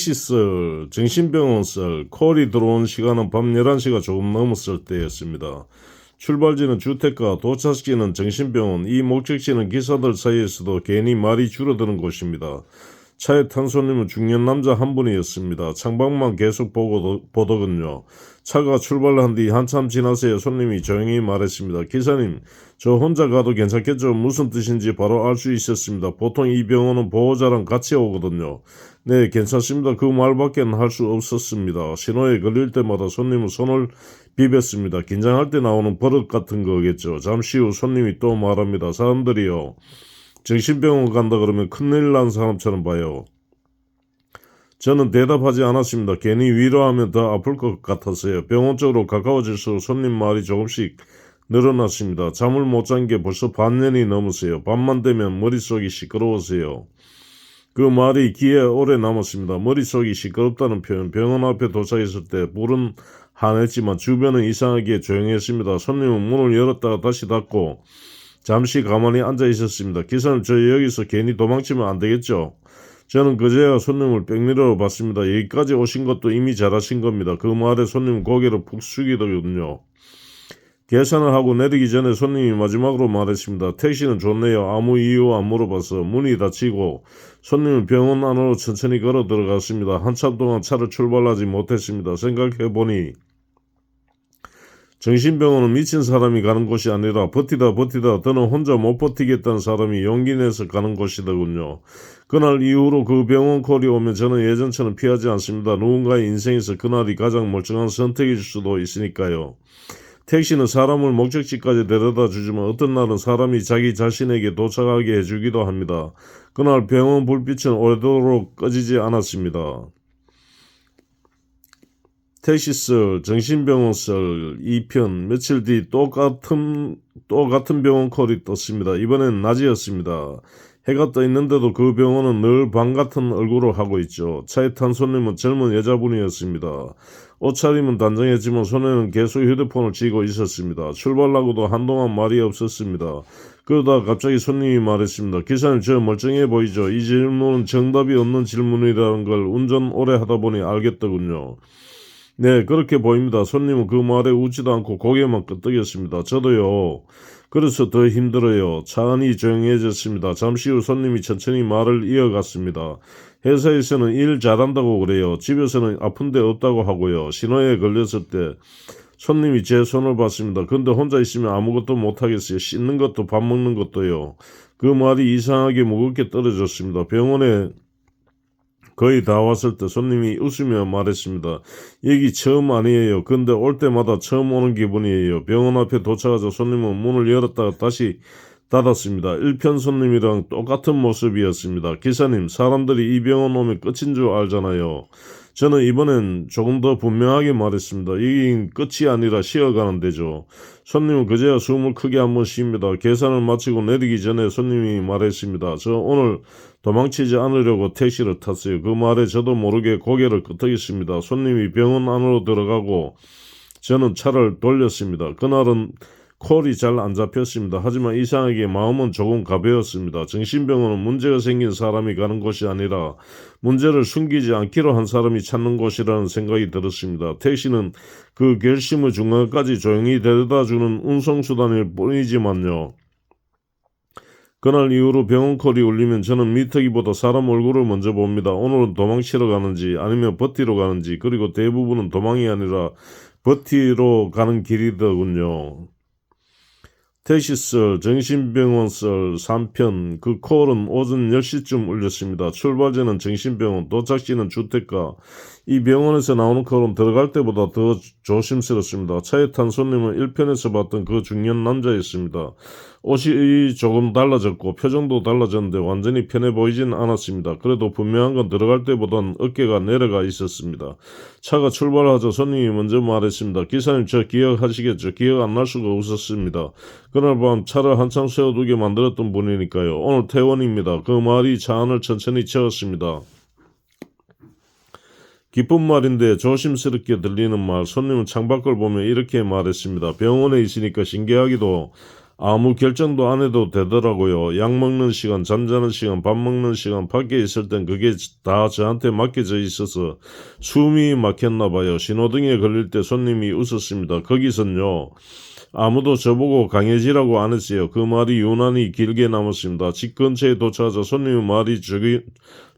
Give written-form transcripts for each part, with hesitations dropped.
택시썰, 정신병원썰, 콜이 들어온 시간은 밤 11시가 조금 넘었을 때였습니다. 출발지는 주택가, 도착지는 정신병원, 이 목적지는 기사들 사이에서도 괜히 말이 줄어드는 곳입니다. 차에 탄 손님은 중년 남자 한 분이었습니다. 창밖만 계속 보더군요. 차가 출발한 뒤 한참 지나서야 손님이 조용히 말했습니다. 기사님, 저 혼자 가도 괜찮겠죠? 무슨 뜻인지 바로 알 수 있었습니다. 보통 이 병원은 보호자랑 같이 오거든요. 네, 괜찮습니다. 그 말밖에는 할 수 없었습니다. 신호에 걸릴 때마다 손님은 손을 비볐습니다. 긴장할 때 나오는 버릇 같은 거겠죠. 잠시 후 손님이 또 말합니다. 사람들이요, 정신병원 간다 그러면 큰일 난 사람처럼 봐요. 저는 대답하지 않았습니다. 괜히 위로하면 더 아플 것 같았어요. 병원 쪽으로 가까워질수록 손님 말이 조금씩 늘어났습니다. 잠을 못 잔 게 벌써 반년이 넘었어요. 밤만 되면 머릿속이 시끄러워서요. 그 말이 귀에 오래 남았습니다. 머릿속이 시끄럽다는 표현. 병원 앞에 도착했을 때 불은 환했지만 주변은 이상하게 조용했습니다. 손님은 문을 열었다가 다시 닫고 잠시 가만히 앉아 있었습니다. 기사님, 저 여기서 괜히 도망치면 안 되겠죠? 저는 그제야 손님을 백미러로 봤습니다. 여기까지 오신 것도 이미 잘하신 겁니다. 그 말에 손님은 고개를 푹 숙이더군요. 계산을 하고 내리기 전에 손님이 마지막으로 말했습니다. 택시는 좋네요. 아무 이유 안 물어봐서. 문이 닫히고 손님은 병원 안으로 천천히 걸어 들어갔습니다. 한참 동안 차를 출발하지 못했습니다. 생각해보니 정신병원은 미친 사람이 가는 곳이 아니라 버티다 더는 혼자 못 버티겠다는 사람이 용기 내서 가는 곳이더군요. 그날 이후로 그 병원 콜이 오면 저는 예전처럼 피하지 않습니다. 누군가의 인생에서 그날이 가장 멀쩡한 선택일 수도 있으니까요. 택시는 사람을 목적지까지 데려다 주지만 어떤 날은 사람이 자기 자신에게 도착하게 해주기도 합니다. 그날 병원 불빛은 오래도록 꺼지지 않았습니다. 택시썰, 정신병원썰 2편. 며칠 뒤 또 같은 병원 콜이 떴습니다. 이번엔 낮이었습니다. 해가 떠 있는데도 그 병원은 늘 밤 같은 얼굴을 하고 있죠. 차에 탄 손님은 젊은 여자분이었습니다. 옷차림은 단정했지만 손에는 계속 휴대폰을 쥐고 있었습니다. 출발하고도 한동안 말이 없었습니다. 그러다 갑자기 손님이 말했습니다. 기사님, 저 멀쩡해 보이죠? 이 질문은 정답이 없는 질문이라는 걸 운전 오래 하다 보니 알겠더군요. 네, 그렇게 보입니다. 손님은 그 말에 웃지도 않고 고개만 끄덕였습니다. 저도요. 그래서 더 힘들어요. 차 안이 조용해졌습니다. 잠시 후 손님이 천천히 말을 이어갔습니다. 회사에서는 일 잘한다고 그래요. 집에서는 아픈 데 없다고 하고요. 신호에 걸렸을 때 손님이 제 손을 봤습니다. 근데 혼자 있으면 아무것도 못하겠어요. 씻는 것도 밥 먹는 것도요. 그 말이 이상하게 무겁게 떨어졌습니다. 병원에 거의 다 왔을 때 손님이 웃으며 말했습니다. 여기 처음 아니에요. 근데 올 때마다 처음 오는 기분이에요. 병원 앞에 도착하자 손님은 문을 열었다가 다시 닫았습니다. 1편 손님이랑 똑같은 모습이었습니다. 기사님, 사람들이 이 병원 오면 끝인 줄 알잖아요. 저는 이번엔 조금 더 분명하게 말했습니다. 이게 끝이 아니라 쉬어가는 데죠. 손님은 그제야 숨을 크게 한번 쉽니다. 계산을 마치고 내리기 전에 손님이 말했습니다. 저 오늘 도망치지 않으려고 택시를 탔어요. 그 말에 저도 모르게 고개를 끄덕였습니다. 손님이 병원 안으로 들어가고 저는 차를 돌렸습니다. 그날은 콜이 잘 안 잡혔습니다. 하지만 이상하게 마음은 조금 가벼웠습니다. 정신병원은 문제가 생긴 사람이 가는 곳이 아니라 문제를 숨기지 않기로 한 사람이 찾는 곳이라는 생각이 들었습니다. 택시는 그 결심의 중간까지 조용히 데려다주는 운송수단일 뿐이지만요. 그날 이후로 병원 콜이 울리면 저는 미터기보다 사람 얼굴을 먼저 봅니다. 오늘은 도망치러 가는지 아니면 버티러 가는지, 그리고 대부분은 도망이 아니라 버티러 가는 길이더군요. 택시썰, 정신병원썰 3편. 그 콜은 오전 10시쯤 울렸습니다. 출발지는 정신병원, 도착지는 주택가. 이 병원에서 나오는 콜은 들어갈 때보다 더 조심스럽습니다. 차에 탄 손님은 1편에서 봤던 그 중년 남자였습니다. 옷이 조금 달라졌고 표정도 달라졌는데 완전히 편해 보이진 않았습니다. 그래도 분명한 건 들어갈 때보단 어깨가 내려가 있었습니다. 차가 출발하자 손님이 먼저 말했습니다. 기사님, 저 기억하시겠죠? 기억 안 날 수가 없었습니다. 그날 밤 차를 한참 세워두게 만들었던 분이니까요. 오늘 퇴원입니다. 그 말이 차 안을 천천히 채웠습니다. 기쁜 말인데 조심스럽게 들리는 말. 손님은 창밖을 보며 이렇게 말했습니다. 병원에 있으니까 신기하기도 아무 결정도 안 해도 되더라고요. 약 먹는 시간, 잠자는 시간, 밥 먹는 시간, 밖에 있을 땐 그게 다 저한테 맡겨져 있어서 숨이 막혔나 봐요. 신호등에 걸릴 때 손님이 웃었습니다. 거기선요. 아무도 저보고 강해지라고 안 했어요. 그 말이 유난히 길게 남았습니다. 집 근처에 도착하자 손님의 말이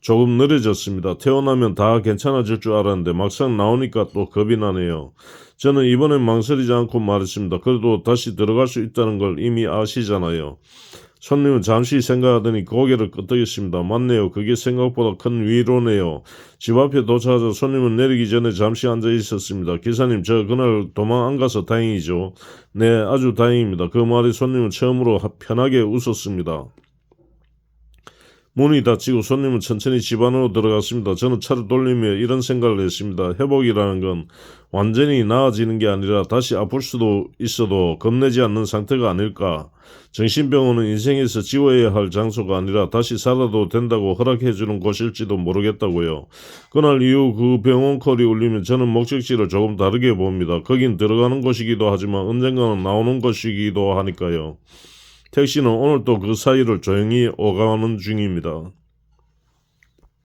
조금 느려졌습니다. 태어나면 다 괜찮아질 줄 알았는데 막상 나오니까 또 겁이 나네요. 저는 이번엔 망설이지 않고 말했습니다. 그래도 다시 들어갈 수 있다는 걸 이미 아시잖아요. 손님은 잠시 생각하더니 고개를 끄덕였습니다. 맞네요. 그게 생각보다 큰 위로네요. 집 앞에 도착하자 손님은 내리기 전에 잠시 앉아 있었습니다. 기사님, 저 그날 도망 안 가서 다행이죠. 네, 아주 다행입니다. 그 말에 손님은 처음으로 편하게 웃었습니다. 문이 닫히고 손님은 천천히 집 안으로 들어갔습니다. 저는 차를 돌리며 이런 생각을 했습니다. 회복이라는 건 완전히 나아지는 게 아니라 다시 아플 수도 있어도 겁내지 않는 상태가 아닐까. 정신병원은 인생에서 지워야 할 장소가 아니라 다시 살아도 된다고 허락해주는 곳일지도 모르겠다고요. 그날 이후 그 병원 콜이 울리면 저는 목적지를 조금 다르게 봅니다. 거긴 들어가는 곳이기도 하지만 언젠가는 나오는 곳이기도 하니까요. 택시는 오늘도 그 사이를 조용히 오가는 중입니다.